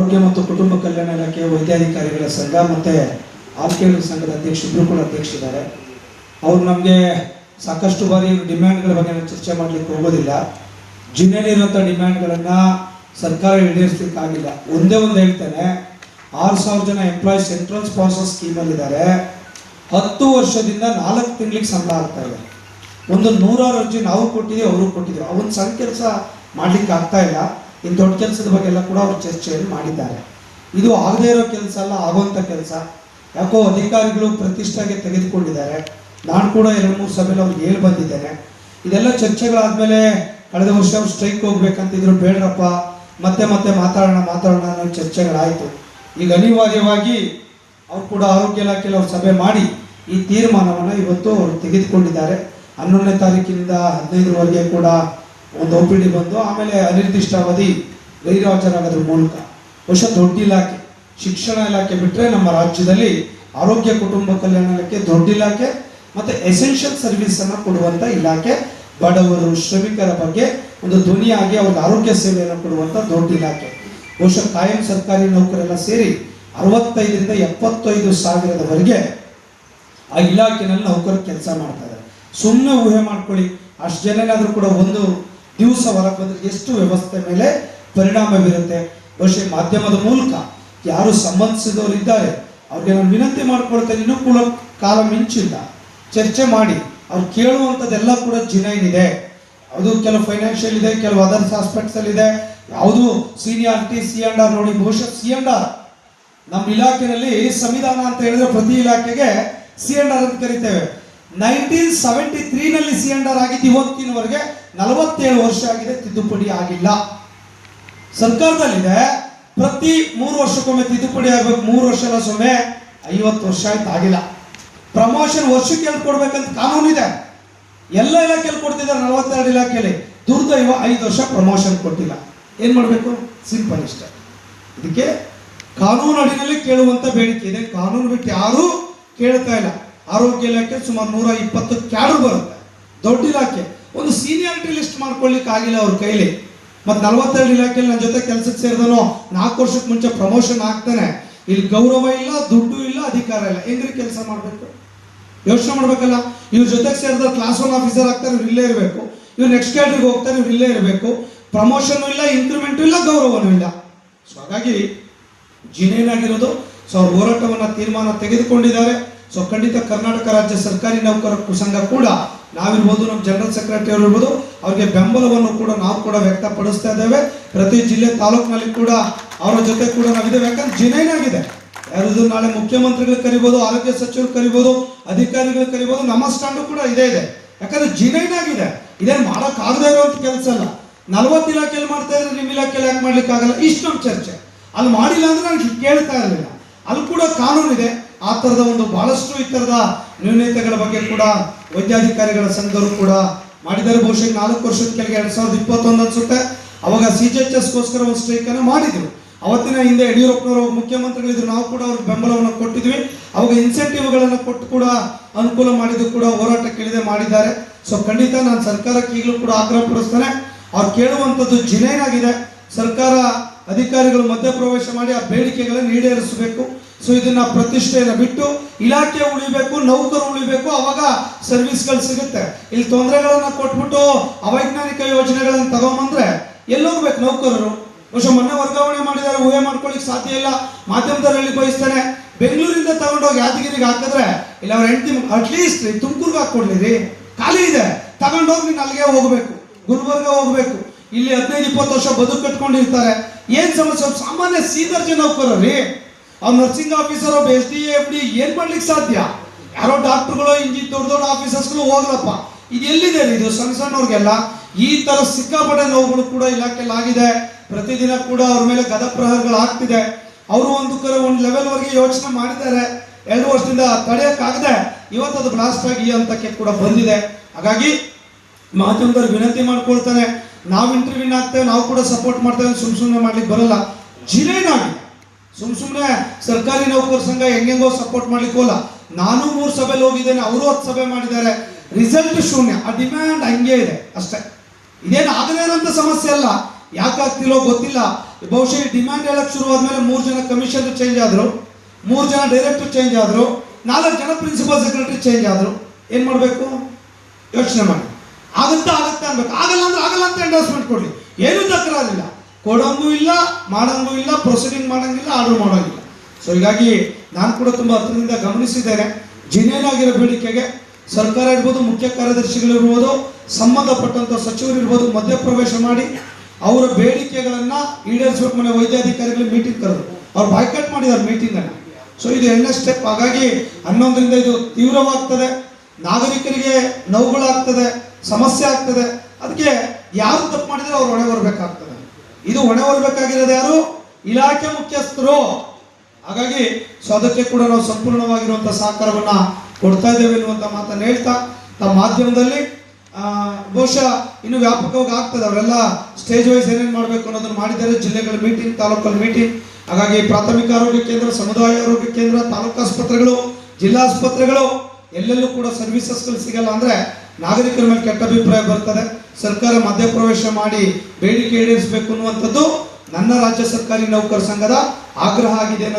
ಆರೋಗ್ಯ ಮತ್ತು ಕುಟುಂಬ ಕಲ್ಯಾಣ ಇಲಾಖೆ ವೈದ್ಯಾಧಿಕಾರಿಗಳ ಸಂಘ ಮತ್ತು ಆರ್ಕೆಎಲ್ ಸಂಘದ ಅಧ್ಯಕ್ಷರು ಕೂಡ ಅಧ್ಯಕ್ಷರಿದ್ದಾರೆ. ಅವರು ನಮಗೆ ಸಾಕಷ್ಟು ಬಾರಿ ಡಿಮ್ಯಾಂಡ್ಗಳ ಬಗ್ಗೆ ನಾನು ಚರ್ಚೆ ಮಾಡಲಿಕ್ಕೆ ಹೋಗೋದಿಲ್ಲ. ಜಿಲ್ಲೆಯಲ್ಲಿರುವಂಥ ಡಿಮ್ಯಾಂಡ್ಗಳನ್ನು ಸರ್ಕಾರ ಈಡೇರಿಸಲಿಕ್ಕಾಗಿಲ್ಲ. ಒಂದೇ ಒಂದು ಹೇಳ್ತೇನೆ, 6,000 ಜನ ಎಂಪ್ಲಾಯೀಸ್ ಸೆಂಟ್ರಲ್ ಸ್ಪಾನ್ಸರ್ ಸ್ಕೀಮಲ್ಲಿದ್ದಾರೆ. 10 ವರ್ಷದಿಂದ 4 ತಿಂಗಳಿಗೆ ಸಂಬಳ ಆಗ್ತಾ ಇದೆ. ಒಂದು 100 ಅರ್ಜಿ ನಾವು ಕೊಟ್ಟಿದ್ದೀವಿ, ಅವರು ಕೊಟ್ಟಿದ್ದೀವಿ. ಅವೊಂದು ಸಣ್ಣ ಕೆಲಸ ಮಾಡಲಿಕ್ಕೆ ಆಗ್ತಾ ಇಲ್ಲ. ಇನ್ನು ದೊಡ್ಡ ಕೆಲಸದ ಬಗ್ಗೆ ಎಲ್ಲ ಕೂಡ ಅವರು ಚರ್ಚೆಯನ್ನು ಮಾಡಿದ್ದಾರೆ. ಇದು ಆಗದೇ ಇರೋ ಕೆಲಸ ಅಲ್ಲ, ಆಗುವಂಥ ಕೆಲಸ. ಯಾಕೋ ಅಧಿಕಾರಿಗಳು ಪ್ರತಿಷ್ಠೆಗೆ ತೆಗೆದುಕೊಂಡಿದ್ದಾರೆ. ನಾನು ಕೂಡ 2-3 ಸಭೆಯಲ್ಲಿ ಅವ್ರಿಗೆ ಹೇಳಿ ಬಂದಿದ್ದೇನೆ. ಇದೆಲ್ಲ ಚರ್ಚೆಗಳಾದಮೇಲೆ ಕಳೆದ ವರ್ಷ ಅವ್ರು ಸ್ಟ್ರೈಕ್ ಹೋಗ್ಬೇಕಂತಿದ್ರು. ಬೇಡ್ರಪ್ಪ, ಮತ್ತೆ ಮಾತಾಡೋಣ ಅನ್ನೋ ಚರ್ಚೆಗಳಾಯಿತು. ಈಗ ಅನಿವಾರ್ಯವಾಗಿ ಅವ್ರು ಕೂಡ ಆರೋಗ್ಯ ಇಲಾಖೆಯಲ್ಲಿ ಅವ್ರು ಸಭೆ ಮಾಡಿ ಈ ತೀರ್ಮಾನವನ್ನು ಇವತ್ತು ಅವರು ತೆಗೆದುಕೊಂಡಿದ್ದಾರೆ. 11ನೇ ತಾರೀಕಿನಿಂದ 15ರವರೆಗೆ ಕೂಡ ಒಂದು OPD ಬಂದು ಆಮೇಲೆ ಅನಿರ್ದಿಷ್ಟಾವಧಿ ಗೈರುಹಾಜರಾಗೋದ್ರ ಮೂಲಕ ಬಹುಶಃ ದೊಡ್ಡ ಇಲಾಖೆ ಶಿಕ್ಷಣ ಇಲಾಖೆ ಬಿಟ್ಟರೆ ನಮ್ಮ ರಾಜ್ಯದಲ್ಲಿ ಆರೋಗ್ಯ ಕುಟುಂಬ ಕಲ್ಯಾಣ ಇಲಾಖೆ ದೊಡ್ಡ ಇಲಾಖೆ ಮತ್ತು ಎಸೆನ್ಷಿಯಲ್ ಸರ್ವಿಸನ್ನು ಕೊಡುವಂಥ ಇಲಾಖೆ. ಬಡವರು ಶ್ರಮಿಕರ ಬಗ್ಗೆ ಒಂದು ಧ್ವನಿಯಾಗಿ ಅವ್ರಿಗೆ ಆರೋಗ್ಯ ಸೇವೆಯನ್ನು ಕೊಡುವಂಥ ದೊಡ್ಡ ಇಲಾಖೆ. ಬಹುಶಃ ಕಾಯಂ ಸರ್ಕಾರಿ ನೌಕರೆಲ್ಲ ಸೇರಿ 65ರಿಂದ 75 ಸಾವಿರದವರೆಗೆ ಆ ಇಲಾಖೆನಲ್ಲಿ ನೌಕರರು ಕೆಲಸ ಮಾಡ್ತಾ ಇದ್ದಾರೆ. ಸುಮ್ಮನೆ ಊಹೆ ಮಾಡ್ಕೊಳ್ಳಿ, ಅಷ್ಟು ಜನನಾದರೂ ಕೂಡ ಒಂದು ದಿವಸ ಹೊರಗೆ ಬಂದರೆ ಎಷ್ಟು ವ್ಯವಸ್ಥೆ ಮೇಲೆ ಪರಿಣಾಮ ಬೀರುತ್ತೆ. ಬಹುಶಃ ಮಾಧ್ಯಮದ ಮೂಲಕ ಯಾರು ಸಂಬಂಧಿಸಿದವರು ಇದ್ದಾರೆ ಅವ್ರಿಗೆ ನಾನು ವಿನಂತಿ ಮಾಡ್ಕೊಳ್ತೇನೆ, ಇನ್ನೂ ಕೂಡ ಕಾಲ ಮಿಂಚಿಲ್ಲ, ಚರ್ಚೆ ಮಾಡಿ ಅವ್ರು ಕೇಳುವಂಥದ್ದೆಲ್ಲ ಕೂಡ ಜಿನೈನ್ ಇದೆ. ಅದು ಕೆಲವು ಫೈನಾನ್ಷಿಯಲ್ ಇದೆ, ಕೆಲವು ಅದರ್ಸ್ ಆಸ್ಪೆಕ್ಟ್ಸಲ್ಲಿ ಇದೆ. ಯಾವುದು ಸೀನಿಯಾರಿಟಿ C&R ನೋಡಿ. ಬಹುಶಃ C&R ನಮ್ಮ ಇಲಾಖೆಯಲ್ಲಿ ಸಂವಿಧಾನ ಅಂತ ಹೇಳಿದ್ರೆ ಪ್ರತಿ ಇಲಾಖೆಗೆ C&R ಅಂತ ಕರಿತೇವೆ. 1973ನಲ್ಲಿ C&R ಆಗಿದ್ದು ಇವತ್ತಿನವರೆಗೆ 47 ವರ್ಷ ಆಗಿದೆ, ತಿದ್ದುಪಡಿ ಆಗಿಲ್ಲ. ಸರ್ಕಾರದಲ್ಲಿದೆ ಪ್ರತಿ 3 ವರ್ಷಕ್ಕೊಮ್ಮೆ ತಿದ್ದುಪಡಿ ಆಗಬೇಕು. 3 ವರ್ಷ ಅಲ್ಲ ಸೊಮ್ಮೆ 50 ವರ್ಷ ಆಯ್ತು ಆಗಿಲ್ಲ. ಪ್ರಮೋಷನ್ ವರ್ಷಕ್ಕೆ ಕೊಡ್ಬೇಕಂತ ಕಾನೂನಿದೆ. ಎಲ್ಲ ಇಲಾಖೆಯಲ್ಲಿ ಕೊಡ್ತಿದ್ದಾರೆ, 42 ಇಲಾಖೆಯಲ್ಲಿ. ದುರ್ದೈವ 5 ವರ್ಷ ಪ್ರಮೋಷನ್ ಕೊಟ್ಟಿಲ್ಲ. ಏನು ಮಾಡಬೇಕು? ಸಿಂಪಲ್ ಇಷ್ಟ. ಇದಕ್ಕೆ ಕಾನೂನು ಅಡಿನಲ್ಲಿ ಕೇಳುವಂಥ ಬೇಡಿಕೆ ಇದೆ. ಕಾನೂನು ಬಿಟ್ಟು ಯಾರೂ ಕೇಳ್ತಾ ಇಲ್ಲ. ಆರೋಗ್ಯ ಇಲಾಖೆ ಸುಮಾರು 120 ಕ್ಯಾಡರ್ ಬರುತ್ತೆ, ದೊಡ್ಡ ಇಲಾಖೆ. ಒಂದು ಸೀನಿಯಾರಿಟಿ ಲಿಸ್ಟ್ ಮಾಡ್ಕೊಳ್ಳಿಕ್ಕೆ ಆಗಿಲ್ಲ ಅವ್ರ ಕೈಲಿ. ಮತ್ತು 42 ಇಲಾಖೆಯಲ್ಲಿ ನನ್ನ ಜೊತೆ ಕೆಲಸಕ್ಕೆ ಸೇರಿದನೋ 4 ವರ್ಷಕ್ಕೆ ಮುಂಚೆ ಪ್ರಮೋಷನ್ ಆಗ್ತಾನೆ. ಇಲ್ಲಿ ಗೌರವ ಇಲ್ಲ, ದುಡ್ಡು ಇಲ್ಲ, ಅಧಿಕಾರ ಇಲ್ಲ. ಹೆಂಗ್ರಿ ಕೆಲಸ ಮಾಡಬೇಕು? ಯೋಚನೆ ಮಾಡಬೇಕಲ್ಲ. ಇವ್ರ ಜೊತೆಗೆ ಸೇರಿದ ಕ್ಲಾಸ್ 1 ಆಫೀಸರ್ ಆಗ್ತಾರೆ, ಇವ್ರು ಇಲ್ಲೇ ಇರಬೇಕು. ಇವ್ರು ನೆಕ್ಸ್ಟ್ ಕ್ಯಾಡ್ರಿಗೆ ಹೋಗ್ತಾರೆ, ಇವ್ರು ಇಲ್ಲೇ ಇರಬೇಕು. ಪ್ರಮೋಷನ್ ಇಲ್ಲ, ಇನ್ಕ್ರಿಮೆಂಟು ಇಲ್ಲ, ಗೌರವನೂ ಇಲ್ಲ. ಸೊ ಹಾಗಾಗಿ ಜಿನೇನಾಗಿರೋದು. ಸೊ ಅವ್ರ ಹೋರಾಟವನ್ನು ತೀರ್ಮಾನ ತೆಗೆದುಕೊಂಡಿದ್ದಾರೆ. ಸೊ ಖಂಡಿತ ಕರ್ನಾಟಕ ರಾಜ್ಯ ಸರ್ಕಾರಿ ನೌಕರರ ಸಂಘ ಕೂಡ ನಾವಿರ್ಬೋದು, ನಮ್ಮ ಜನರಲ್ ಸೆಕ್ರೆಟರಿ ಅವರು ಇರ್ಬೋದು, ಅವ್ರಿಗೆ ಬೆಂಬಲವನ್ನು ಕೂಡ ನಾವು ಕೂಡ ವ್ಯಕ್ತಪಡಿಸ್ತಾ ಇದ್ದೇವೆ. ಪ್ರತಿ ಜಿಲ್ಲೆ ತಾಲೂಕಿನಲ್ಲಿ ಕೂಡ ಅವರ ಜೊತೆ ಕೂಡ ನಾವಿದ್ದೇವೆ. ಯಾಕಂದ್ರೆ ಜಿನೈನ್ ಆಗಿದೆ. ಯಾರು ನಾಳೆ ಮುಖ್ಯಮಂತ್ರಿಗಳು ಕರಿಬೋದು, ಆರೋಗ್ಯ ಸಚಿವರು ಕರಿಬೋದು, ಅಧಿಕಾರಿಗಳು ಕರಿಬೋದು. ನಮ್ಮ ಸ್ಟ್ಯಾಂಡು ಕೂಡ ಇದೇ ಇದೆ. ಯಾಕಂದ್ರೆ ಜಿನೈನ್ ಆಗಿದೆ. ಇದೇನು ಮಾಡೋಕ್ಕಾಗದೇ ಇರುವಂಥ ಕೆಲಸ ಅಲ್ಲ. 40 ಇಲಾಖೆಯಲ್ಲಿ ಮಾಡ್ತಾ ಇದ್ರೆ ನಿಮ್ಮ ಇಲಾಖೆಯಲ್ಲಿ ಯಾಕೆ ಮಾಡ್ಲಿಕ್ಕೆ ಆಗಲ್ಲ? ಇಷ್ಟು ನಮ್ಮ ಚರ್ಚೆ. ಅಲ್ಲಿ ಮಾಡಿಲ್ಲ ಅಂದ್ರೆ ನಾನು ಕೇಳ್ತಾ ಇರಲಿಲ್ಲ. ಅಲ್ಲಿ ಕೂಡ ಕಾನೂನಿದೆ. ಆ ಥರದ ಒಂದು ಬಹಳಷ್ಟು ಈ ಥರದ ನ್ಯೂನತೆಗಳ ಬಗ್ಗೆ ಕೂಡ ವೈದ್ಯಾಧಿಕಾರಿಗಳ ಸಂಘದವರು ಕೂಡ ಮಾಡಿದ್ದಾರೆ. ಬಹುಶಃ 4 ವರ್ಷದ ಕೆಳಗೆ 2021 ಅನ್ಸುತ್ತೆ, ಅವಾಗ CGHSಗೋಸ್ಕರ ಒಂದು ಸ್ಟ್ರೈಕನ್ನು ಮಾಡಿದ್ರು. ಅವತ್ತಿನ ಹಿಂದೆ ಯಡಿಯೂರಪ್ಪನವರು ಮುಖ್ಯಮಂತ್ರಿಗಳಿದ್ರು, ನಾವು ಕೂಡ ಅವ್ರಿಗೆ ಬೆಂಬಲವನ್ನು ಕೊಟ್ಟಿದ್ವಿ. ಅವಾಗ ಇನ್ಸೆಂಟಿವ್ಗಳನ್ನು ಕೊಟ್ಟು ಕೂಡ ಅನುಕೂಲ ಮಾಡಿದ್ದು ಕೂಡ ಹೋರಾಟ ಕೇಳಿದೆ ಮಾಡಿದ್ದಾರೆ. ಸೊ ಖಂಡಿತ ನಾನು ಸರ್ಕಾರಕ್ಕೆ ಈಗಲೂ ಕೂಡ ಆಗ್ರಹ ಪಡಿಸ್ತೇನೆ. ಅವ್ರು ಕೇಳುವಂಥದ್ದು ಜಿನೈನ್ ಆಗಿದೆ. ಸರ್ಕಾರ ಅಧಿಕಾರಿಗಳು ಮಧ್ಯಪ್ರವೇಶ ಮಾಡಿ ಆ ಬೇಡಿಕೆಗಳನ್ನು ಈಡೇರಿಸಬೇಕು. ಸೊ ಇದನ್ನ ಪ್ರತಿಷ್ಠೆಯನ್ನು ಬಿಟ್ಟು ಇಲಾಖೆ ಉಳಿಬೇಕು, ನೌಕರು ಉಳಿಬೇಕು, ಅವಾಗ ಸರ್ವಿಸ್ಗಳು ಸಿಗುತ್ತೆ. ಇಲ್ಲಿ ತೊಂದರೆಗಳನ್ನು ಕೊಟ್ಬಿಟ್ಟು ಅವೈಜ್ಞಾನಿಕ ಯೋಜನೆಗಳನ್ನು ತಗೊಂಬಂದ್ರೆ ಎಲ್ಲೋಗ್ಬೇಕು ನೌಕರರು? ಬಹುಶಃ ಮೊನ್ನೆ ವರ್ಗಾವಣೆ ಮಾಡಿದ್ದಾರೆ, ಊಹೆ ಮಾಡ್ಕೊಳ್ಳಿಕ್ಕೆ ಸಾಧ್ಯ ಇಲ್ಲ. ಮಾಧ್ಯಮದಲ್ಲಿ ಬಯಸ್ತಾನೆ, ಬೆಂಗಳೂರಿಂದ ತಗೊಂಡೋಗಿ ಯಾದಗಿರಿಗೆ ಹಾಕಿದ್ರೆ ಇಲ್ಲ ಅವ್ರ ಹೆಂಡತಿ ಅಟ್ಲೀಸ್ಟ್ ತುಮಕೂರ್ಗೆ ಹಾಕೊಡ್ಲಿರಿ, ಖಾಲಿ ಇದೆ, ತಗೊಂಡೋಗಿ ನೀನು ಅಲ್ಲಿಗೆ ಹೋಗ್ಬೇಕು, ಗುಲ್ಬರ್ಗ ಹೋಗ್ಬೇಕು. ಇಲ್ಲಿ 15-20 ವರ್ಷ ಬದುಕು ಕಟ್ಕೊಂಡಿರ್ತಾರೆ. ಏನ್ ಸಮಸ್ಯೆ? ಸಾಮಾನ್ಯ ಸೀದರ್ಜಿ ನೌಕರರಿ, ಅವ್ರು ನರ್ಸಿಂಗ್ ಆಫೀಸರ್, SD FD ಏನ್ ಮಾಡ್ಲಿಕ್ಕೆ ಸಾಧ್ಯ? ಯಾರೋ ಡಾಕ್ಟರ್ಗಳು, ದೊಡ್ಡ ಆಫೀಸರ್ಸ್ಗಳು ಹೋಗ್ಲಪ್ಪ. ಇದು ಎಲ್ಲಿದೆ? ಇದು ಸಣ್ಣವ್ರಿಗೆಲ್ಲ ಈ ತರ ಸಿಕ್ಕಾಪಟ್ಟೆ ನೋವುಗಳು ಕೂಡ ಇಲಾಖೆಯಲ್ಲಿ ಆಗಿದೆ. ಪ್ರತಿದಿನ ಕೂಡ ಅವ್ರ ಮೇಲೆ ಗದಪ್ರಹಾರಗಳು ಆಗ್ತಿದೆ. ಅವರು ಒಂದು ಲೆವೆಲ್ವರೆಗೆ ಯೋಚನೆ ಮಾಡಿದ್ದಾರೆ. 2 ವರ್ಷದಿಂದ ತಡೆಯೋಕ್ಕಾಗದೆ ಇವತ್ತು ಅದು ಬ್ಲಾಸ್ಟ್ ಆಗಿ ಈ ಹಂತಕ್ಕೆ ಕೂಡ ಬಂದಿದೆ. ಹಾಗಾಗಿ ಮಾಧ್ಯಮದವ್ರಿಗೆ ವಿನಂತಿ ಮಾಡ್ಕೊಳ್ತಾನೆ, ನಾವು ಇಂಟರ್ವ್ಯೂನ್ ಆಗ್ತೇವೆ, ನಾವು ಕೂಡ ಸಪೋರ್ಟ್ ಮಾಡ್ತೇವೆ. ಸುಮ್ಮನೆ ಮಾಡ್ಲಿಕ್ಕೆ ಬರಲ್ಲ. ಜಿನೈನ್ ಆಗಿದೆ. ಸುಮ್ಮನೆ ಸರ್ಕಾರಿ ನೌಕರ ಸಂಘ ಹೆಂಗೆಂಗೋ ಸಪೋರ್ಟ್ ಮಾಡ್ಲಿಕ್ಕೆ ಹೋಗಲ್ಲ. ನಾನು 3 ಸಭೆಯಲ್ಲಿ ಹೋಗಿದ್ದೇನೆ, ಅವರು 10 ಸಭೆ ಮಾಡಿದ್ದಾರೆ. ರಿಸಲ್ಟ್ ಶೂನ್ಯ. ಆ ಡಿಮ್ಯಾಂಡ್ ಹಂಗೆ ಇದೆ ಅಷ್ಟೇ. ಇದೇನು ಆಗದೇ ಇರೋಂಥ ಸಮಸ್ಯೆ ಅಲ್ಲ. ಯಾಕಾಗ್ತಿಲ್ಲೋ ಗೊತ್ತಿಲ್ಲ. ಬಹುಶಃ ಈ ಡಿಮ್ಯಾಂಡ್ ಹೇಳಕ್ ಶುರು ಆದ್ಮೇಲೆ 3 ಜನ ಕಮಿಷನ್ ಚೇಂಜ್ ಆದ್ರು, 3 ಜನ ಡೈರೆಕ್ಟರ್ ಚೇಂಜ್ ಆದ್ರು, 4 ಜನ ಪ್ರಿನ್ಸಿಪಲ್ ಸೆಕ್ರೆಟರಿ ಚೇಂಜ್ ಆದ್ರು. ಏನ್ ಮಾಡ್ಬೇಕು ಯೋಚನೆ ಮಾಡಿ. ಆಗುತ್ತೆ ಅನ್ಬೇಕು. ಆಗಲ್ಲ ಅಂದ್ರೆ ಆಗಲ್ಲ ಅಂತ ಎಂಡೋರ್ಸ್ಮೆಂಟ್ ಕೊಡ್ಲಿ, ಏನೂ ತಕರಾರಿಲ್ಲ. ಕೊಡಂಗೂ ಇಲ್ಲ, ಮಾಡಂಗೂ ಇಲ್ಲ, ಪ್ರೊಸೀಡಿಂಗ್ ಮಾಡಂಗಿಲ್ಲ, ಆರ್ಡರ್ ಮಾಡೋಂಗಿಲ್ಲ. ಸೊ ಹೀಗಾಗಿ ನಾನು ಕೂಡ ತುಂಬಾ ಹತ್ತಿರದಿಂದ ಗಮನಿಸಿದ್ದೇನೆ. ಜಿನೇನಾಗಿರೋ ಬೇಡಿಕೆಗೆ ಸರ್ಕಾರ ಇರ್ಬೋದು, ಮುಖ್ಯ ಕಾರ್ಯದರ್ಶಿಗಳಿರ್ಬೋದು, ಸಂಬಂಧಪಟ್ಟಂತ ಸಚಿವರು ಇರ್ಬೋದು, ಮಧ್ಯಪ್ರವೇಶ ಮಾಡಿ ಅವರ ಬೇಡಿಕೆಗಳನ್ನ ಈಡೇರಿಸಬೇಕು. ಮನೆ ವೈದ್ಯಾಧಿಕಾರಿಗಳ ಮೀಟಿಂಗ್ ಕರೆದು ಅವ್ರು ಬಾಯ್ಕಟ್ ಮಾಡಿದ್ದಾರೆ ಮೀಟಿಂಗ್ ಅನ್ನ. ಸೊ ಇದು ಎರಡನೇ ಸ್ಟೆಪ್. ಹಾಗಾಗಿ 11ರಿಂದ ಇದು ತೀವ್ರವಾಗ್ತದೆ, ನಾಗರಿಕರಿಗೆ ನೋವುಗಳಾಗ್ತದೆ, ಸಮಸ್ಯೆ ಆಗ್ತದೆ. ಅದಕ್ಕೆ ಯಾರು ತಪ್ಪು ಮಾಡಿದ್ರೆ ಅವ್ರು ಹೊಣೆ ಹೊರಬೇಕಾಗ್ತದೆ. ಇದು ಹೊಣೆ ಹೊರಬೇಕಾಗಿರೋದು ಯಾರು? ಇಲಾಖೆ ಮುಖ್ಯಸ್ಥರು. ಹಾಗಾಗಿ ಸೊ ಅದಕ್ಕೆ ಕೂಡ ನಾವು ಸಂಪೂರ್ಣವಾಗಿರುವಂತಹ ಸಹಕಾರವನ್ನ ಕೊಡ್ತಾ ಇದ್ದೇವೆ ಎನ್ನುವಂತ ಮಾತನ್ನು ಹೇಳ್ತಾ, ತಮ್ಮ ಮಾಧ್ಯಮದಲ್ಲಿ ಬಹುಶಃ ಇನ್ನು ವ್ಯಾಪಕವಾಗಿ ಆಗ್ತದೆ. ಅವರೆಲ್ಲ ಸ್ಟೇಜ್ ವೈಸ್ ಏನೇನು ಮಾಡಬೇಕು ಅನ್ನೋದನ್ನು ಮಾಡಿದ್ದಾರೆ. ಜಿಲ್ಲೆಗಳ ಮೀಟಿಂಗ್, ತಾಲೂಕಲ್ಲಿ ಮೀಟಿಂಗ್. ಹಾಗಾಗಿ ಪ್ರಾಥಮಿಕ ಆರೋಗ್ಯ ಕೇಂದ್ರ, ಸಮುದಾಯ ಆರೋಗ್ಯ ಕೇಂದ್ರ, ತಾಲೂಕು ಆಸ್ಪತ್ರೆಗಳು, ಜಿಲ್ಲಾ ಆಸ್ಪತ್ರೆಗಳು ಎಲ್ಲೆಲ್ಲೂ ಕೂಡ ಸರ್ವಿಸಸ್ಗಳು ಸಿಗಲ್ಲ ಅಂದ್ರೆ ನಾಗರಿಕರ ಮೇಲೆ ಕೆಟ್ಟ ಅಭಿಪ್ರಾಯ ಬರ್ತದೆ. ಸರ್ಕಾರ ಮಧ್ಯಪ್ರವೇಶ ಮಾಡಿ ಬೇಡಿಕೆ ಈಡೇರಿಸಬೇಕು ಅನ್ನುವಂಥದ್ದು ನನ್ನ ರಾಜ್ಯ ಸರ್ಕಾರಿ ನೌಕರ ಸಂಘದ ಆಗ್ರಹ ಆಗಿದೆ.